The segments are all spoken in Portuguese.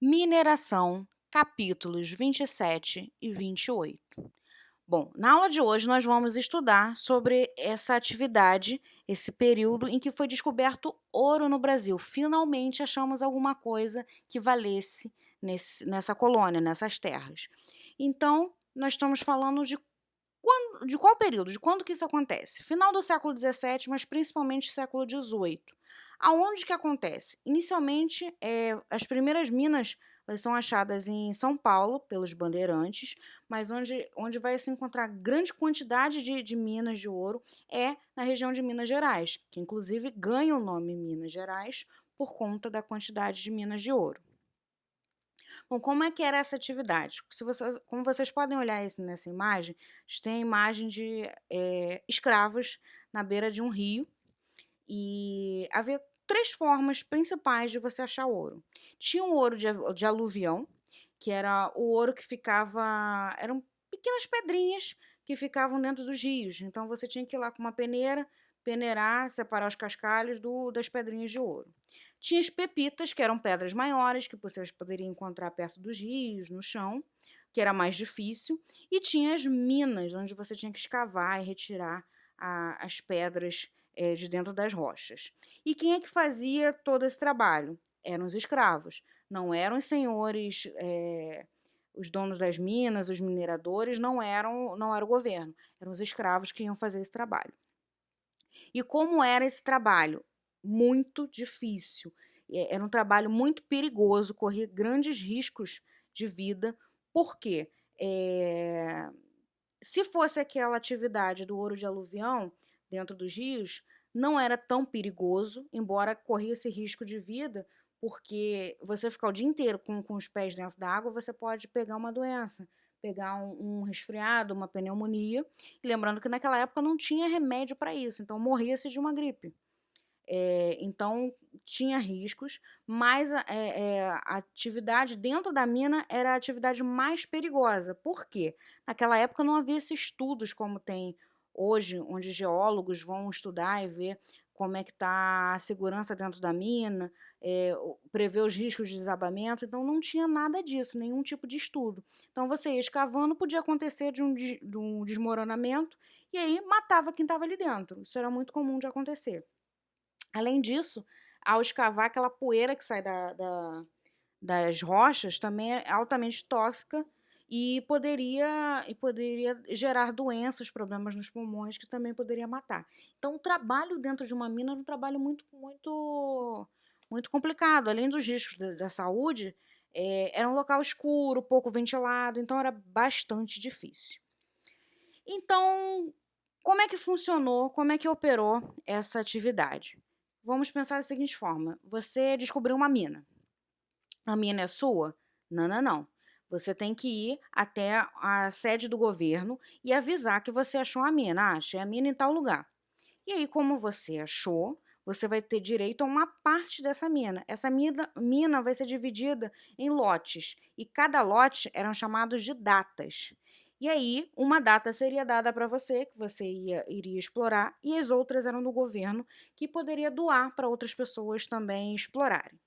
Mineração, capítulos 27 e 28. Bom, na aula de hoje nós vamos estudar sobre essa atividade, esse período em que foi descoberto ouro no Brasil. Finalmente achamos alguma coisa que valesse nessa colônia, nessas terras. Então, nós estamos falando de qual período? De quando que isso acontece? Final do século XVII, mas principalmente século XVIII. Aonde que acontece? Inicialmente, as primeiras minas elas são achadas em São Paulo, pelos bandeirantes, mas onde vai se encontrar grande quantidade de minas de ouro é na região de Minas Gerais, que inclusive ganha o nome Minas Gerais por conta da quantidade de minas de ouro. Bom, como é que era essa atividade? Como vocês podem olhar nessa imagem, a gente tem a imagem de escravos na beira de um rio e havia três formas principais de você achar ouro. Tinha o ouro de aluvião, que era o ouro que ficava. Eram pequenas pedrinhas que ficavam dentro dos rios. Então você tinha que ir lá com uma peneira, peneirar, separar os cascalhos das pedrinhas de ouro. Tinha as pepitas, que eram pedras maiores, que vocês poderiam encontrar perto dos rios, no chão, que era mais difícil. E tinha as minas, onde você tinha que escavar e retirar as pedras de dentro das rochas. E quem é que fazia todo esse trabalho? Eram os escravos. Não eram os senhores, os donos das minas, os mineradores, não era o governo. Eram os escravos que iam fazer esse trabalho. E como era esse trabalho? Muito difícil. Era um trabalho muito perigoso, corria grandes riscos de vida. Por quê? Se fosse aquela atividade do ouro de aluvião dentro dos rios, não era tão perigoso, embora corria esse risco de vida, porque você ficar o dia inteiro com os pés dentro da água, você pode pegar uma doença, pegar um resfriado, uma pneumonia. E lembrando que naquela época não tinha remédio para isso, então morria-se de uma gripe. Então tinha riscos, mas a atividade dentro da mina era a atividade mais perigosa. Por quê? Naquela época não havia esses estudos como tem hoje, onde geólogos vão estudar e ver como é que está a segurança dentro da mina, prever os riscos de desabamento. Então não tinha nada disso, nenhum tipo de estudo. Então você ia escavando, podia acontecer de um desmoronamento e aí matava quem estava ali dentro. Isso era muito comum de acontecer. Além disso, ao escavar, aquela poeira que sai das rochas também é altamente tóxica e poderia gerar doenças, problemas nos pulmões, que também poderia matar. Então, o trabalho dentro de uma mina era um trabalho muito, muito, muito complicado. Além dos riscos da saúde, era um local escuro, pouco ventilado, então era bastante difícil. Então, como é que funcionou, como é que operou essa atividade? Vamos pensar da seguinte forma: você descobriu uma mina. A mina é sua? Não, não, não. Você tem que ir até a sede do governo e avisar que você achou a mina. Ah, achei a mina em tal lugar. E aí, como você achou, você vai ter direito a uma parte dessa mina. Essa mina vai ser dividida em lotes. E cada lote eram chamados de datas. E aí, uma data seria dada para você, que você iria explorar, e as outras eram do governo, que poderia doar para outras pessoas também explorarem.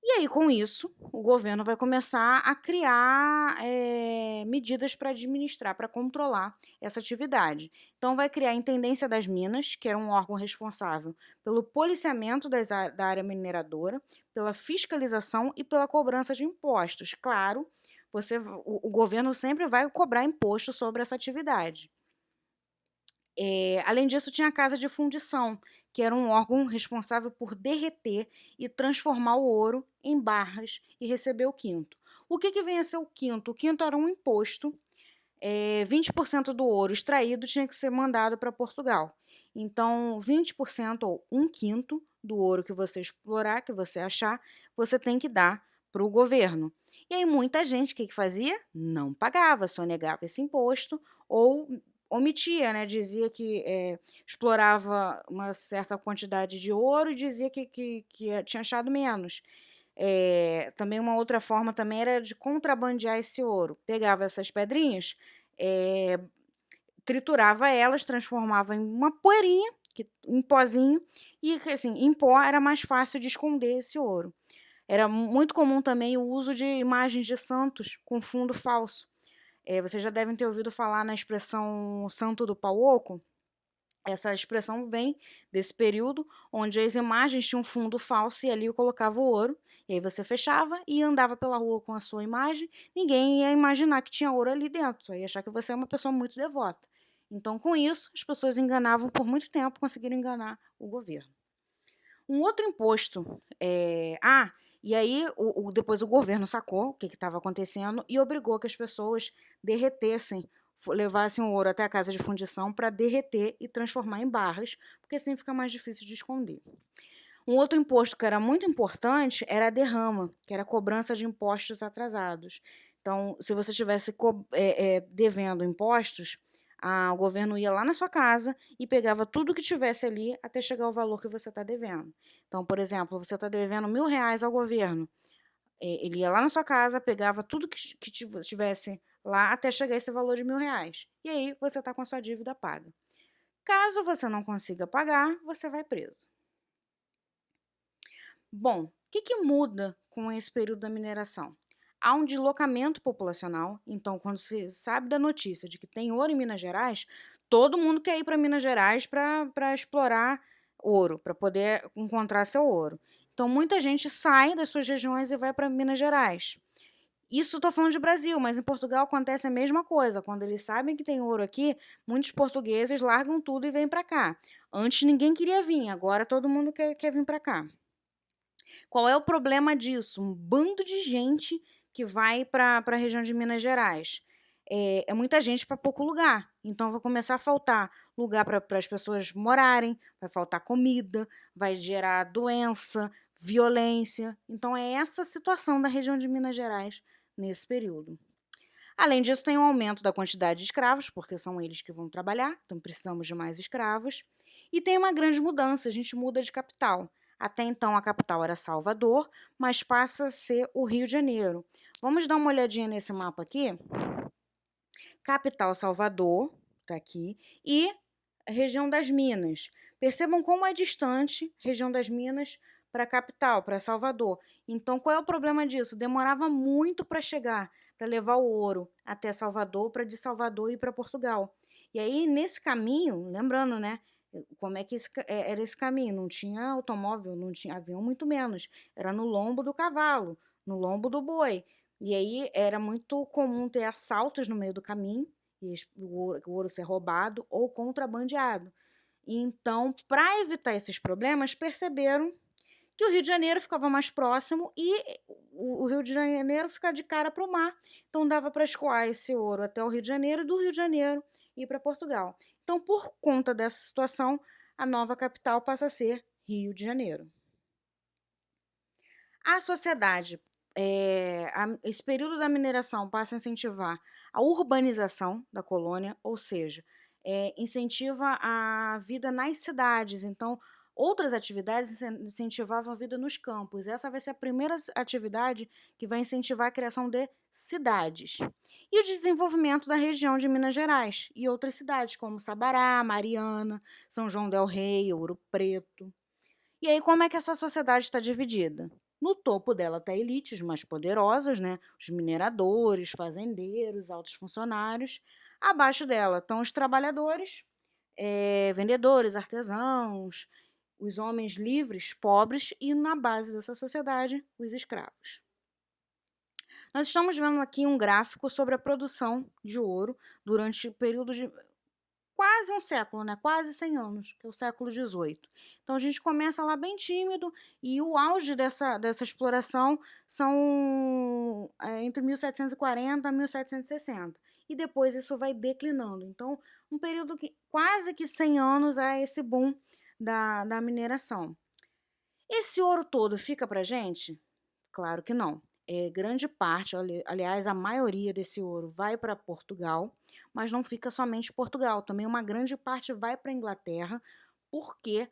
E aí, com isso, o governo vai começar a criar medidas para administrar, para controlar essa atividade. Então, vai criar a Intendência das Minas, que era um órgão responsável pelo policiamento da área mineradora, pela fiscalização e pela cobrança de impostos. Claro, o governo sempre vai cobrar imposto sobre essa atividade. Além disso, tinha a Casa de Fundição, que era um órgão responsável por derreter e transformar o ouro em barras e receber o quinto. O que vem a ser o quinto? O quinto era um imposto. 20% do ouro extraído tinha que ser mandado para Portugal. Então, 20% ou um quinto do ouro que você explorar, que você achar, você tem que dar para o governo. E aí muita gente, o que fazia? Não pagava, só negava esse imposto ou omitia, né? Dizia que explorava uma certa quantidade de ouro e dizia que tinha achado menos. Também uma outra forma também era de contrabandear esse ouro. Pegava essas pedrinhas, triturava elas, transformava em uma poeirinha, em pozinho, e assim, em pó era mais fácil de esconder esse ouro. Era muito comum também o uso de imagens de santos com fundo falso. Vocês já devem ter ouvido falar na expressão santo do pau oco. Essa expressão vem desse período onde as imagens tinham um fundo falso e ali eu colocava o ouro, e aí você fechava e andava pela rua com a sua imagem, ninguém ia imaginar que tinha ouro ali dentro, só ia achar que você é uma pessoa muito devota. Então, com isso, as pessoas enganavam por muito tempo, conseguiram enganar o governo. Um outro imposto, e aí depois o governo sacou o que estava acontecendo e obrigou que as pessoas derretessem, levassem o ouro até a casa de fundição para derreter e transformar em barras, porque assim fica mais difícil de esconder. Um outro imposto que era muito importante era a derrama, que era a cobrança de impostos atrasados. Então, se você estivesse devendo impostos, o governo ia lá na sua casa e pegava tudo que tivesse ali até chegar ao valor que você está devendo. Então, por exemplo, você está devendo R$ 1.000 ao governo. Ele ia lá na sua casa, pegava tudo que tivesse lá até chegar esse valor de R$ 1.000. E aí você está com a sua dívida paga. Caso você não consiga pagar, você vai preso. Bom, o que muda com esse período da mineração? Há um deslocamento populacional, então quando se sabe da notícia de que tem ouro em Minas Gerais, todo mundo quer ir para Minas Gerais para explorar ouro, para poder encontrar seu ouro. Então muita gente sai das suas regiões e vai para Minas Gerais. Isso estou falando de Brasil, mas em Portugal acontece a mesma coisa. Quando eles sabem que tem ouro aqui, muitos portugueses largam tudo e vêm para cá. Antes ninguém queria vir, agora todo mundo quer vir para cá. Qual é o problema disso? Um bando de gente que vai para a região de Minas Gerais. É muita gente para pouco lugar. Então, vai começar a faltar lugar para as pessoas morarem, vai faltar comida, vai gerar doença, violência. Então, é essa a situação da região de Minas Gerais nesse período. Além disso, tem um aumento da quantidade de escravos, porque são eles que vão trabalhar, então precisamos de mais escravos. E tem uma grande mudança, a gente muda de capital. Até então a capital era Salvador, mas passa a ser o Rio de Janeiro. Vamos dar uma olhadinha nesse mapa aqui. Capital Salvador, tá aqui, e região das Minas. Percebam como é distante a região das Minas para a capital, para Salvador. Então, qual é o problema disso? Demorava muito para chegar, para levar o ouro até Salvador, para de Salvador ir para Portugal. E aí, nesse caminho, lembrando, né? Como é que era esse caminho? Não tinha automóvel, não tinha avião, muito menos. Era no lombo do cavalo, no lombo do boi. E aí era muito comum ter assaltos no meio do caminho, e o ouro ser roubado ou contrabandeado. Então, para evitar esses problemas, perceberam que o Rio de Janeiro ficava mais próximo e o Rio de Janeiro fica de cara para o mar. Então, dava para escoar esse ouro até o Rio de Janeiro e do Rio de Janeiro ir para Portugal. Então, por conta dessa situação, a nova capital passa a ser Rio de Janeiro. A sociedade, esse período da mineração passa a incentivar a urbanização da colônia, ou seja, incentiva a vida nas cidades. Então, outras atividades incentivavam a vida nos campos. Essa vai ser a primeira atividade que vai incentivar a criação de cidades. E o desenvolvimento da região de Minas Gerais e outras cidades, como Sabará, Mariana, São João del Rei, Ouro Preto. E aí, como é que essa sociedade está dividida? No topo dela está elites mais poderosas, né? Os mineradores, fazendeiros, altos funcionários. Abaixo dela estão os trabalhadores, vendedores, artesãos, os homens livres, pobres, e na base dessa sociedade, os escravos. Nós estamos vendo aqui um gráfico sobre a produção de ouro durante o período de quase um século, né? Quase 100 anos, que é o século XVIII. Então, a gente começa lá bem tímido e o auge dessa exploração são entre 1740 e 1760. E depois isso vai declinando. Então, um período que quase que 100 anos é esse boom da mineração. Esse ouro todo fica pra gente? Claro que não. Grande parte, aliás, a maioria desse ouro vai para Portugal, mas não fica somente em Portugal. Também uma grande parte vai para a Inglaterra, porque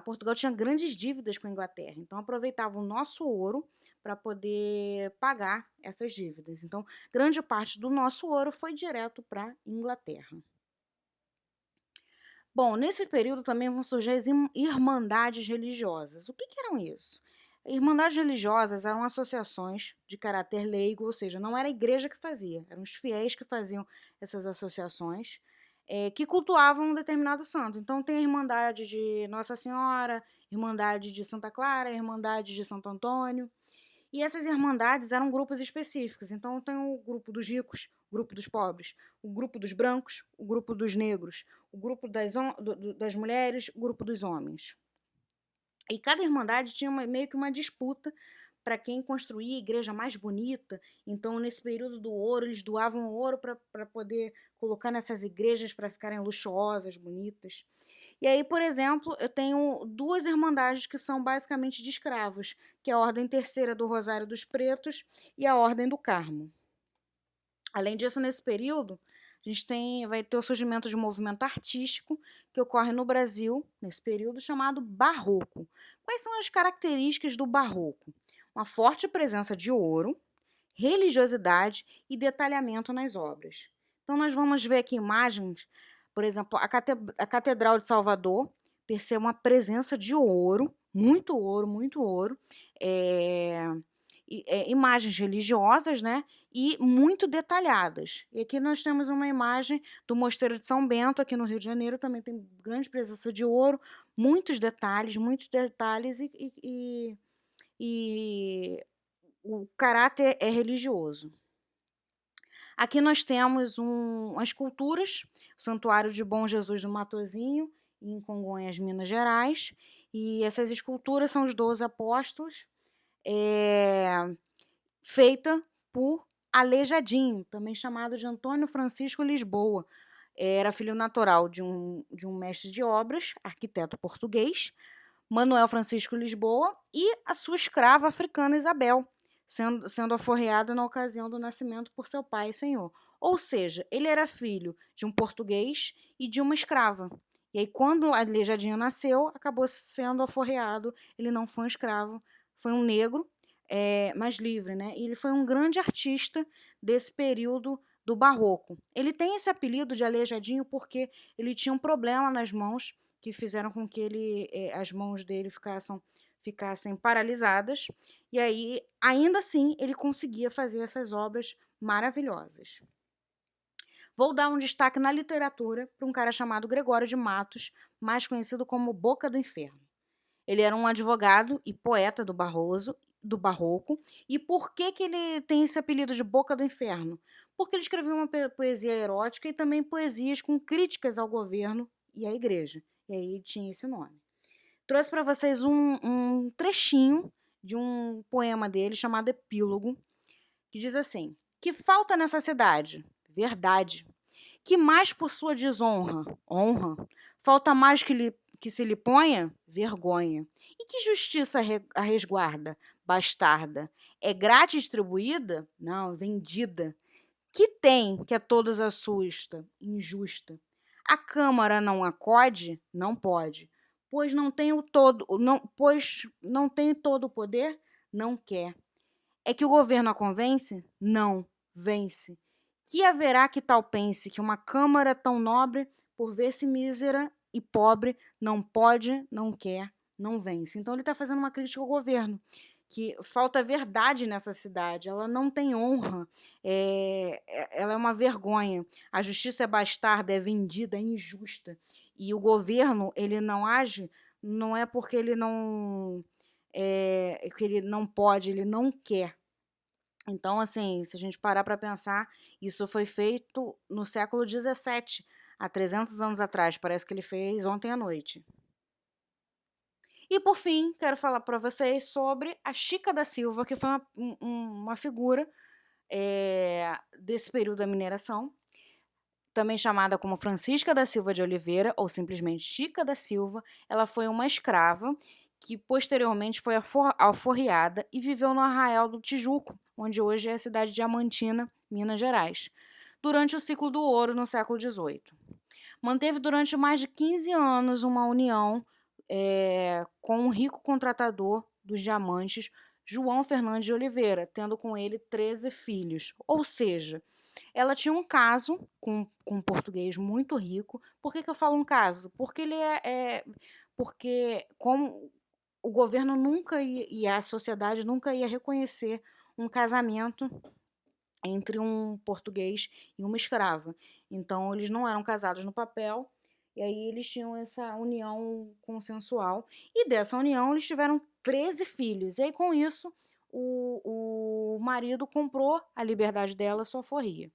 Portugal tinha grandes dívidas com a Inglaterra. Então, aproveitava o nosso ouro para poder pagar essas dívidas. Então, grande parte do nosso ouro foi direto para a Inglaterra. Bom, nesse período também vão surgir as irmandades religiosas. O que eram isso? Irmandades religiosas eram associações de caráter leigo, ou seja, não era a igreja que fazia, eram os fiéis que faziam essas associações, que cultuavam um determinado santo. Então tem a Irmandade de Nossa Senhora, Irmandade de Santa Clara, Irmandade de Santo Antônio. E essas irmandades eram grupos específicos. Então tem o grupo dos ricos, o grupo dos pobres, o grupo dos brancos, o grupo dos negros, o grupo das mulheres, o grupo dos homens. E cada irmandade tinha meio que uma disputa para quem construía a igreja mais bonita. Então, nesse período do ouro, eles doavam ouro para poder colocar nessas igrejas para ficarem luxuosas, bonitas. E aí, por exemplo, eu tenho duas irmandades que são basicamente de escravos, que é a Ordem Terceira do Rosário dos Pretos e a Ordem do Carmo. Além disso, nesse período, a gente vai ter o surgimento de um movimento artístico que ocorre no Brasil, nesse período, chamado Barroco. Quais são as características do Barroco? Uma forte presença de ouro, religiosidade e detalhamento nas obras. Então, nós vamos ver aqui imagens, por exemplo, a Catedral de Salvador, percebe uma presença de ouro, muito ouro, muito ouro, imagens religiosas, né, e muito detalhadas. E aqui nós temos uma imagem do Mosteiro de São Bento, aqui no Rio de Janeiro, também tem grande presença de ouro, muitos detalhes e o caráter é religioso. Aqui nós temos as esculturas, o Santuário de Bom Jesus do Matozinho, em Congonhas, Minas Gerais, e essas esculturas são os 12 apóstolos, feita por Aleijadinho, também chamado de Antônio Francisco Lisboa. Era filho natural de um mestre de obras, arquiteto português, Manuel Francisco Lisboa, e a sua escrava africana Isabel, sendo aforreada na ocasião do nascimento por seu pai e senhor. Ou seja, ele era filho de um português e de uma escrava. E aí, quando Aleijadinho nasceu, acabou sendo aforreado. Ele não foi um escravo, foi um negro, mas livre, né? E ele foi um grande artista desse período do Barroco. Ele tem esse apelido de Aleijadinho porque ele tinha um problema nas mãos que fizeram com que as mãos dele ficassem paralisadas. E aí, ainda assim, ele conseguia fazer essas obras maravilhosas. Vou dar um destaque na literatura para um cara chamado Gregório de Matos, mais conhecido como Boca do Inferno. Ele era um advogado e poeta do Barroco. E por que ele tem esse apelido de Boca do Inferno? Porque ele escreveu uma poesia erótica e também poesias com críticas ao governo e à igreja. E aí tinha esse nome. Trouxe para vocês um trechinho de um poema dele chamado Epílogo, que diz assim: que falta nessa cidade? Verdade. Que mais por sua desonra? Honra. Falta mais que se lhe ponha? Vergonha. E que justiça a resguarda? Bastarda. É grátis distribuída? Não, vendida. Que tem, que a todos assusta? Injusta. A Câmara não acode? Não pode. Pois não tem todo o poder? Não quer. É que o governo a convence? Não, vence. Que haverá que tal pense que uma Câmara tão nobre, por ver-se mísera e pobre, não pode, não quer, não vence. Então ele está fazendo uma crítica ao governo, que falta verdade nessa cidade, ela não tem honra, ela é uma vergonha. A justiça é bastarda, é vendida, é injusta. E o governo, ele não age, não é porque ele não... que ele não pode, ele não quer. Então, assim, se a gente parar para pensar, isso foi feito no século XVII, há 300 anos atrás. Parece que ele fez ontem à noite. E, por fim, quero falar para vocês sobre a Chica da Silva, que foi uma figura desse período da mineração, também chamada como Francisca da Silva de Oliveira, ou simplesmente Chica da Silva. Ela foi uma escrava que posteriormente foi alforriada e viveu no Arraial do Tijuco, onde hoje é a cidade de Diamantina, Minas Gerais, durante o ciclo do ouro no século XVIII. Manteve durante mais de 15 anos uma união com um rico contratador dos diamantes, João Fernandes de Oliveira, tendo com ele 13 filhos. Ou seja, ela tinha um caso com um português muito rico. Por que eu falo um caso? Porque ele porque como o governo nunca ia, e a sociedade nunca ia reconhecer um casamento entre um português e uma escrava. Então, eles não eram casados no papel, e aí eles tinham essa união consensual. E dessa união, eles tiveram 13 filhos. E aí, com isso, o marido comprou a liberdade dela, sua alforria.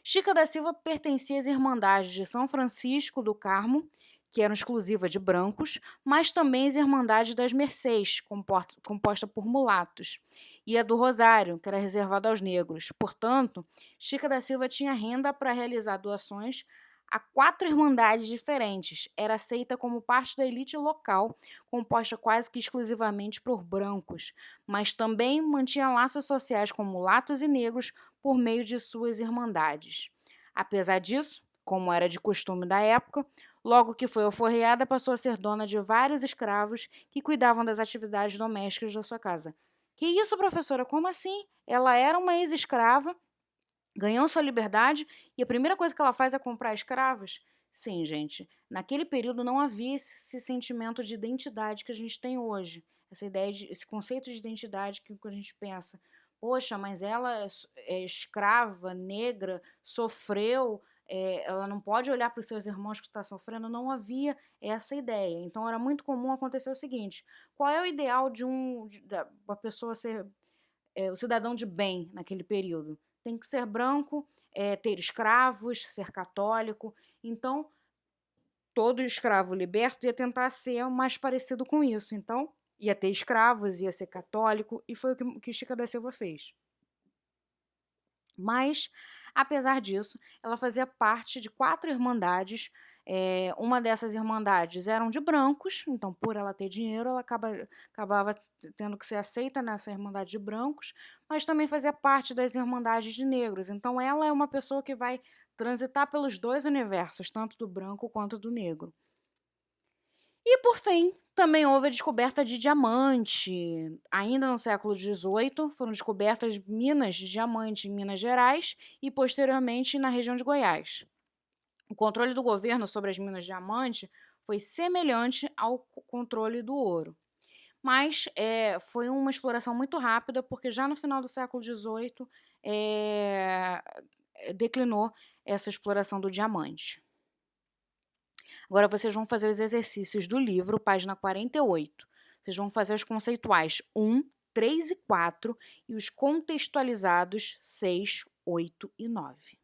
Chica da Silva pertencia às Irmandades de São Francisco do Carmo, que eram exclusivas de brancos, mas também às Irmandades das Mercês, composta por mulatos, e a do Rosário, que era reservada aos negros. Portanto, Chica da Silva tinha renda para realizar doações a 4 irmandades diferentes. Era aceita como parte da elite local, composta quase que exclusivamente por brancos, mas também mantinha laços sociais com mulatos e negros por meio de suas irmandades. Apesar disso, como era de costume da época, logo que foi alforriada, passou a ser dona de vários escravos que cuidavam das atividades domésticas da sua casa. Que isso, professora? Como assim? Ela era uma ex-escrava, ganhou sua liberdade e a primeira coisa que ela faz é comprar escravos? Sim, gente. Naquele período não havia esse sentimento de identidade que a gente tem hoje. Essa ideia esse conceito de identidade que a gente pensa. Poxa, mas ela é escrava, negra, sofreu, ela não pode olhar para os seus irmãos que estão sofrendo. Não havia essa ideia. Então era muito comum acontecer o seguinte: qual é o ideal de uma pessoa ser o cidadão de bem naquele período? Tem que ser branco, ter escravos, ser católico. Então, todo escravo liberto ia tentar ser o mais parecido com isso. Então, ia ter escravos, ia ser católico, e foi o que Chica da Silva fez. Mas, apesar disso, ela fazia parte de 4 irmandades. Uma dessas irmandades eram de brancos, então, por ela ter dinheiro, ela acabava tendo que ser aceita nessa irmandade de brancos, mas também fazia parte das irmandades de negros. Então, ela é uma pessoa que vai transitar pelos 2 universos, tanto do branco quanto do negro. E, por fim, também houve a descoberta de diamante. Ainda no século XVIII, foram descobertas minas de diamante em Minas Gerais e, posteriormente, na região de Goiás. O controle do governo sobre as minas de diamante foi semelhante ao controle do ouro. Mas foi uma exploração muito rápida, porque já no final do século XVIII declinou essa exploração do diamante. Agora vocês vão fazer os exercícios do livro, página 48. Vocês vão fazer os conceituais 1, 3 e 4 e os contextualizados 6, 8 e 9.